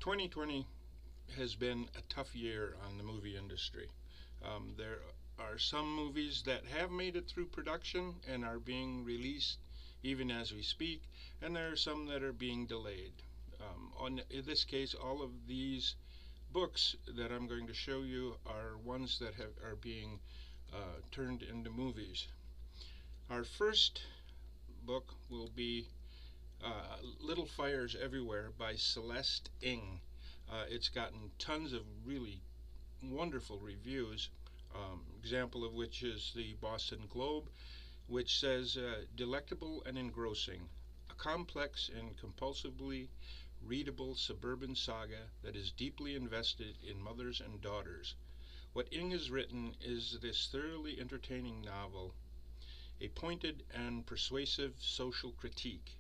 2020 has been a tough year on the movie industry. There are some movies that have made it through production and are being released even as we speak, and there are some that are being delayed. In this case, all of these books that I'm going to show you are ones that are being turned into movies. Our first book will be Little Fires Everywhere by Celeste Ng. It's gotten tons of really wonderful reviews, example of which is the Boston Globe, which says, delectable and engrossing, a complex and compulsively readable suburban saga that is deeply invested in mothers and daughters. What Ng has written is this thoroughly entertaining novel, a pointed and persuasive social critique,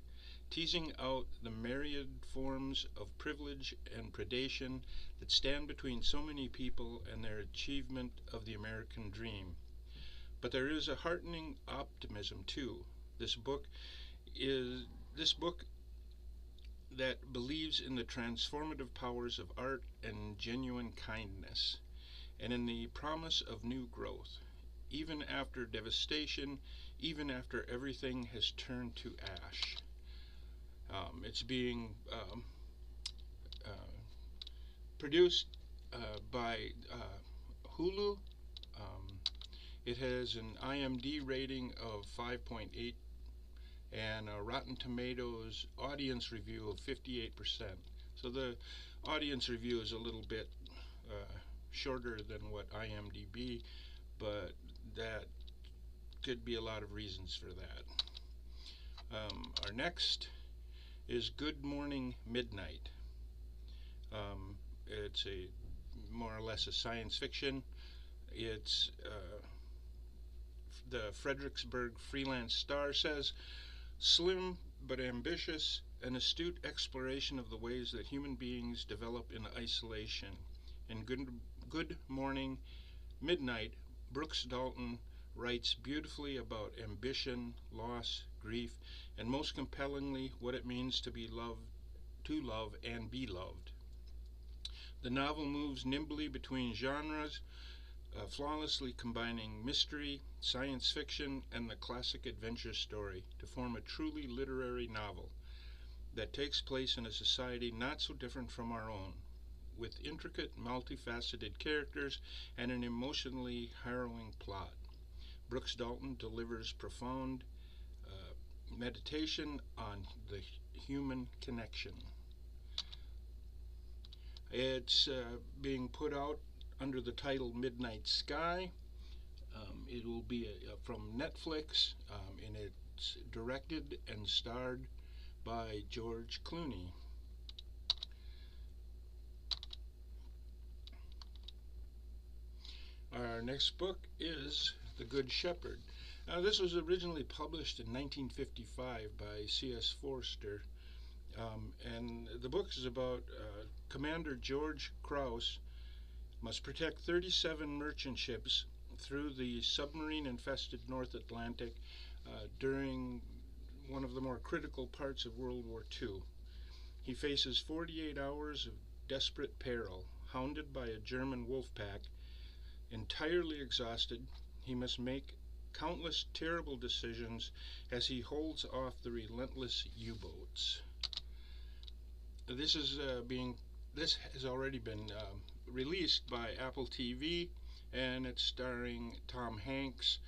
teasing out the myriad forms of privilege and predation that stand between so many people and their achievement of the American dream. But there is a heartening optimism too. This book that believes in the transformative powers of art and genuine kindness, and in the promise of new growth, even after devastation, even after everything has turned to ash. It's being uh, produced by Hulu. Um, it has an IMDb rating of 5.8 and a Rotten Tomatoes audience review of 58%. So the audience review is a little bit shorter than what IMDb, but that could be a lot of reasons for that. Our next is Good Morning Midnight. It's a more or less a science fiction. It's the Fredericksburg Freelance Star says, slim but ambitious, an astute exploration of the ways that human beings develop in isolation. In Good Morning Midnight, Brooks Dalton writes beautifully about ambition, loss, grief, and most compellingly, what it means to love and be loved. The novel moves nimbly between genres, flawlessly combining mystery, science fiction, and the classic adventure story to form a truly literary novel that takes place in a society not so different from our own, with intricate, multifaceted characters and an emotionally harrowing plot. Brooks Dalton delivers profound meditation on the human connection. It's being put out under the title Midnight Sky. It will be from Netflix, and it's directed and starred by George Clooney. Our next book is The Good Shepherd. Now, this was originally published in 1955 by C.S. Forster, and the book is about Commander George Krause must protect 37 merchant ships through the submarine-infested North Atlantic during one of the more critical parts of World War II. He faces 48 hours of desperate peril, hounded by a German wolf pack. Entirely exhausted, he must make countless terrible decisions as he holds off the relentless U-boats. This has already been released by Apple TV, and it's starring Tom Hanks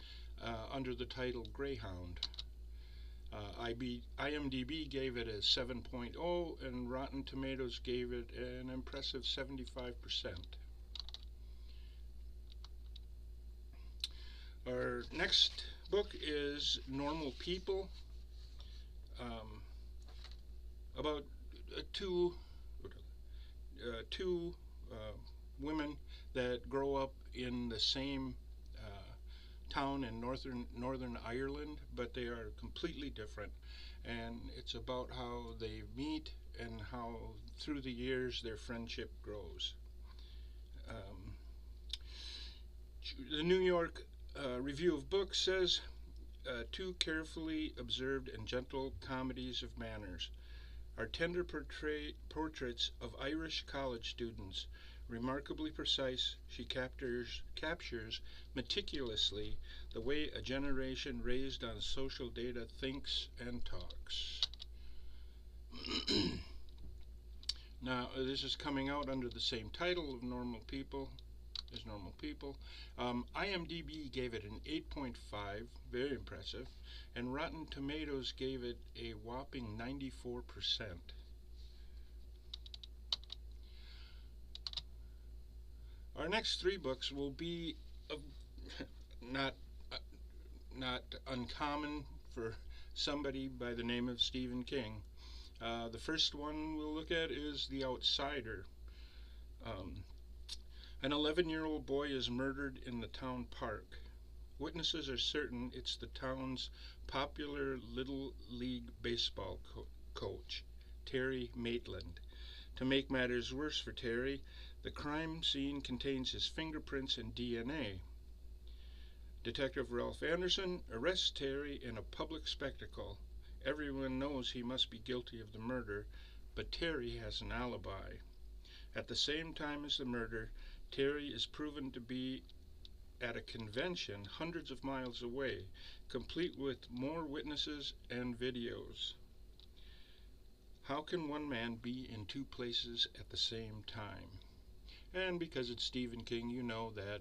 under the title Greyhound. IMDb gave it a 7.0, and Rotten Tomatoes gave it an impressive 75%. Our next book is Normal People, about two women that grow up in the same town in northern Ireland, but they are completely different, and it's about how they meet and how through the years their friendship grows. The New York Review of Books says, two carefully observed and gentle comedies of manners. are tender portraits of Irish college students. Remarkably precise, she captures meticulously the way a generation raised on social data thinks and talks. Now, this is coming out under the same title of Normal People. As Normal People. IMDb gave it an 8.5, very impressive, and Rotten Tomatoes gave it a whopping 94%. Our next three books will be not uh, not uncommon for somebody by the name of Stephen King. The first one we'll look at is The Outsider. An 11-year-old boy is murdered in the town park. Witnesses are certain it's the town's popular Little League baseball coach, Terry Maitland. To make matters worse for Terry, the crime scene contains his fingerprints and DNA. Detective Ralph Anderson arrests Terry in a public spectacle. Everyone knows he must be guilty of the murder, but Terry has an alibi. At the same time as the murder, Terry is proven to be at a convention hundreds of miles away, complete with more witnesses and videos. How can one man be in two places at the same time? And because it's Stephen King, you know that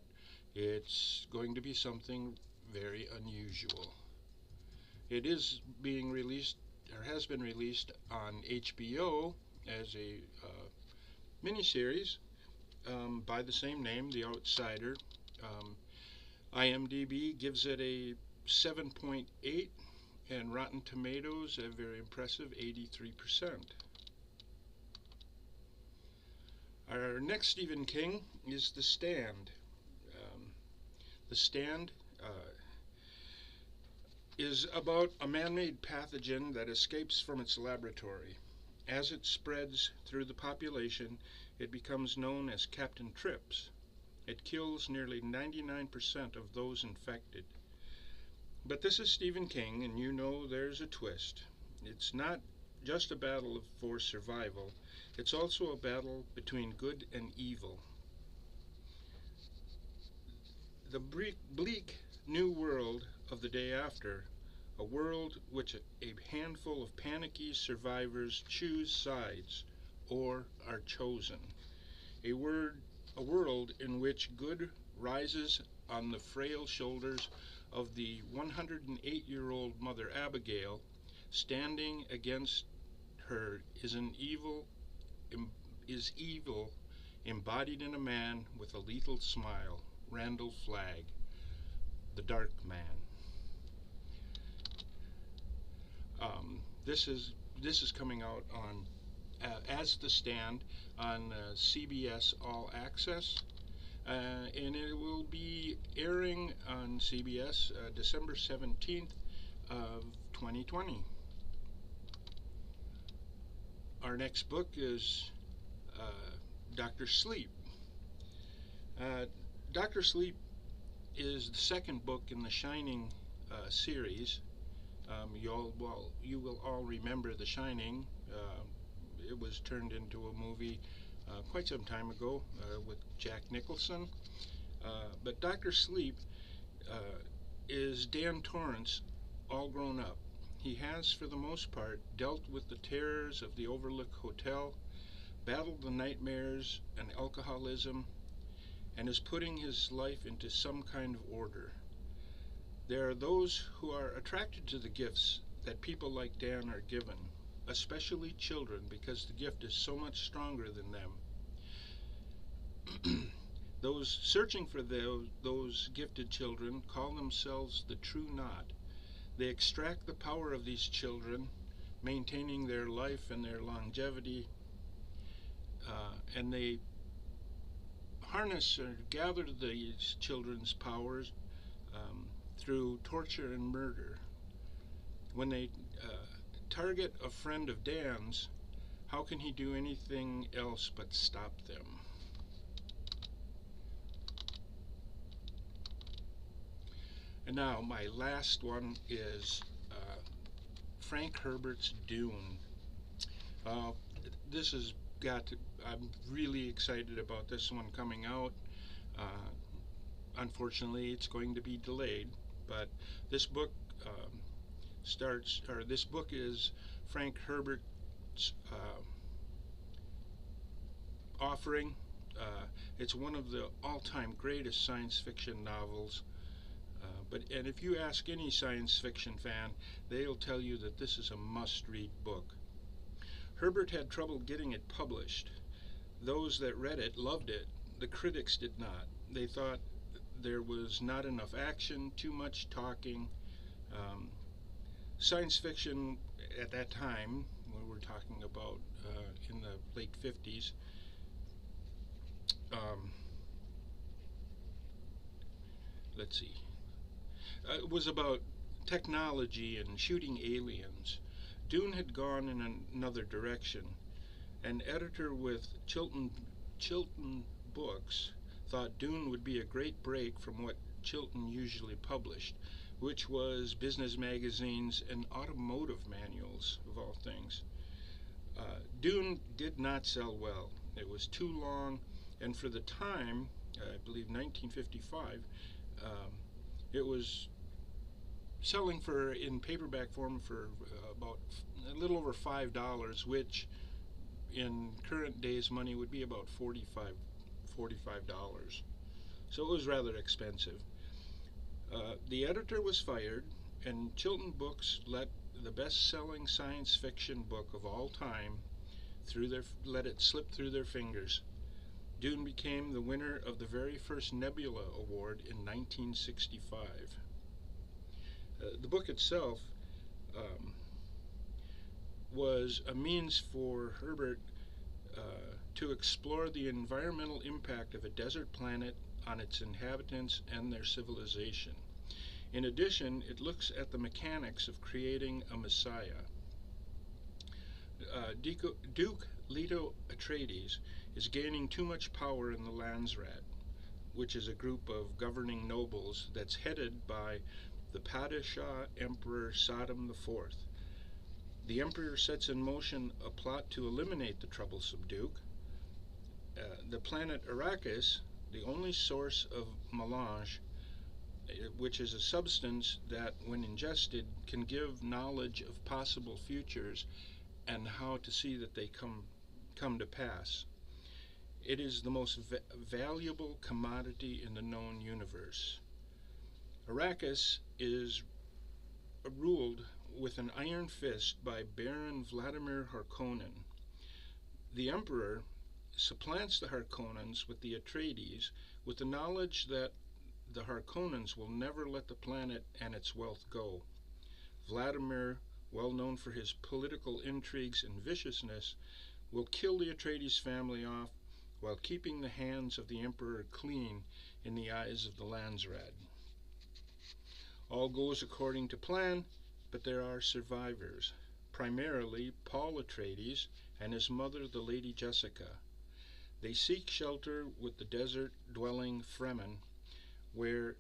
it's going to be something very unusual. It is being released, or has been released on HBO as a miniseries by the same name, The Outsider. IMDb gives it a 7.8, and Rotten Tomatoes a very impressive 83%. Our next Stephen King is The Stand. The Stand is about a man-made pathogen that escapes from its laboratory. As it spreads through the population, it becomes known as Captain Trips. It kills nearly 99% of those infected. But this is Stephen King, and you know there's a twist. It's not just a battle for survival, it's also a battle between good and evil. The bleak new world of the day after, a world which a handful of panicky survivors choose sides or are chosen. A world in which good rises on the frail shoulders of the 108-year-old Mother Abigail. Standing against her is evil embodied in a man with a lethal smile, Randall Flagg, the Dark Man. This is coming out on as The Stand on CBS All Access, and it will be airing on CBS December 17th of 2020. Our next book is Dr. Sleep. Dr. Sleep is the second book in the Shining series. You will all remember The Shining. It was turned into a movie quite some time ago with Jack Nicholson. But Dr. Sleep is Dan Torrance all grown up. He has, for the most part, dealt with the terrors of the Overlook Hotel, battled the nightmares and alcoholism, and is putting his life into some kind of order. There are those who are attracted to the gifts that people like Dan are given, especially children, because the gift is so much stronger than them. Those searching for those gifted children call themselves the True Knot. They extract the power of these children, maintaining their life and their longevity, and they harness or gather these children's powers through torture and murder. When they target a friend of Dan's, how can he do anything else but stop them? And now my last one is Frank Herbert's Dune. Uh, this has got to, I'm really excited about this one coming out. Uh, Unfortunately, it's going to be delayed, but this book this book is Frank Herbert's offering. It's one of the all-time greatest science fiction novels. And if you ask any science fiction fan, they'll tell you that this is a must-read book. Herbert had trouble getting it published. Those that read it loved it. The critics did not. They thought there was not enough action, too much talking. Um, Science fiction at that time, when we're talking about in the late 50s, um, let's see, it was about technology and shooting aliens. Dune had gone in another direction. An editor with Chilton Books thought Dune would be a great break from what Chilton usually published, which was business magazines and automotive manuals, of all things. Dune did not sell well. It was too long, and for the time, I believe 1955, it was selling for in paperback form for about a little over $5, which in current days money would be about $45. So it was rather expensive. The editor was fired, and Chilton Books let the best-selling science fiction book of all time let it slip through their fingers. Dune became the winner of the very first Nebula Award in 1965. The book itself was a means for Herbert to explore the environmental impact of a desert planet on its inhabitants and their civilization. In addition, it looks at the mechanics of creating a messiah. Duke Leto Atreides is gaining too much power in the Landsraad, which is a group of governing nobles that's headed by the Padishah Emperor Saddam IV. The Emperor sets in motion a plot to eliminate the troublesome Duke. The planet Arrakis, the only source of melange, which is a substance that, when ingested, can give knowledge of possible futures and how to see that they come to pass. It is the most valuable commodity in the known universe. Arrakis is ruled with an iron fist by Baron Vladimir Harkonnen. The Emperor supplants the Harkonnens with the Atreides with the knowledge that the Harkonnens will never let the planet and its wealth go. Vladimir, well known for his political intrigues and viciousness, will kill the Atreides family off while keeping the hands of the Emperor clean in the eyes of the Landsraad. All goes according to plan, but there are survivors, primarily Paul Atreides and his mother, the Lady Jessica. They seek shelter with the desert-dwelling Fremen, where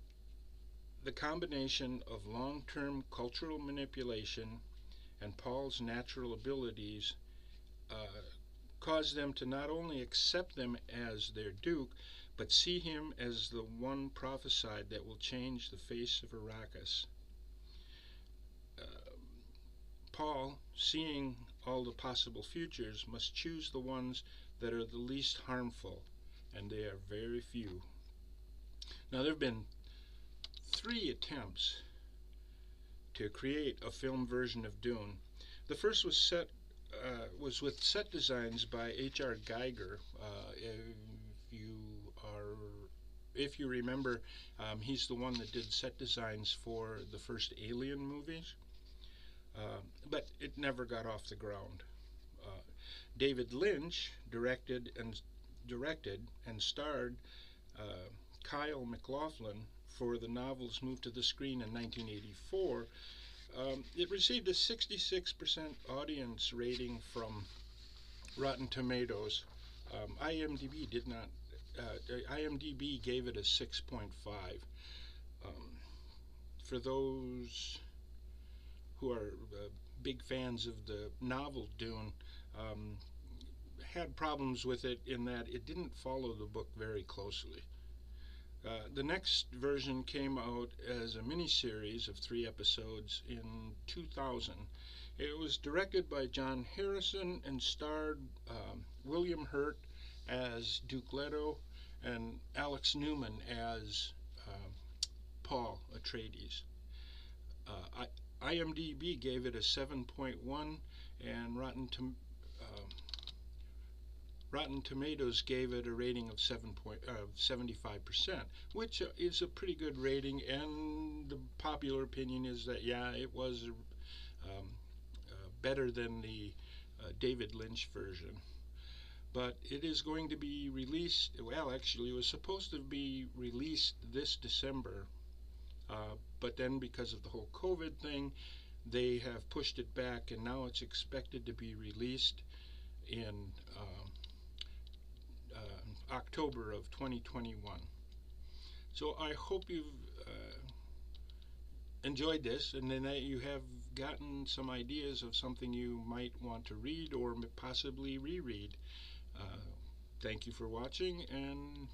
the combination of long-term cultural manipulation and Paul's natural abilities cause them to not only accept them as their duke, but see him as the one prophesied that will change the face of Arrakis. Paul, seeing all the possible futures, must choose the ones that are the least harmful, and they are very few. Now, there have been 3 attempts to create a film version of Dune. The first was with set designs by H.R. Geiger. If you remember, he's the one that did set designs for the first Alien movies, but it never got off the ground. David Lynch directed and starred Kyle MacLachlan for the novel's move to the screen in 1984. It received a 66% audience rating from Rotten Tomatoes. IMDb did not. IMDb gave it a 6.5. For those who are big fans of the novel Dune, um, had problems with it in that it didn't follow the book very closely. The next version came out as a miniseries of 3 episodes in 2000. It was directed by John Harrison and starred William Hurt as Duke Leto and Alex Newman as Paul Atreides. IMDb gave it a 7.1, and Rotten Tomatoes gave it a rating of 75%, which is a pretty good rating. And the popular opinion is that yeah, it was better than the David Lynch version. But it is going to be released. Well, actually, it was supposed to be released this December. But then because of the whole COVID thing, they have pushed it back, and now it's expected to be released in October of 2021. So I hope you've enjoyed this, and then that you have gotten some ideas of something you might want to read or possibly reread. Thank you for watching, and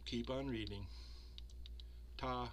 keep on reading. Ta.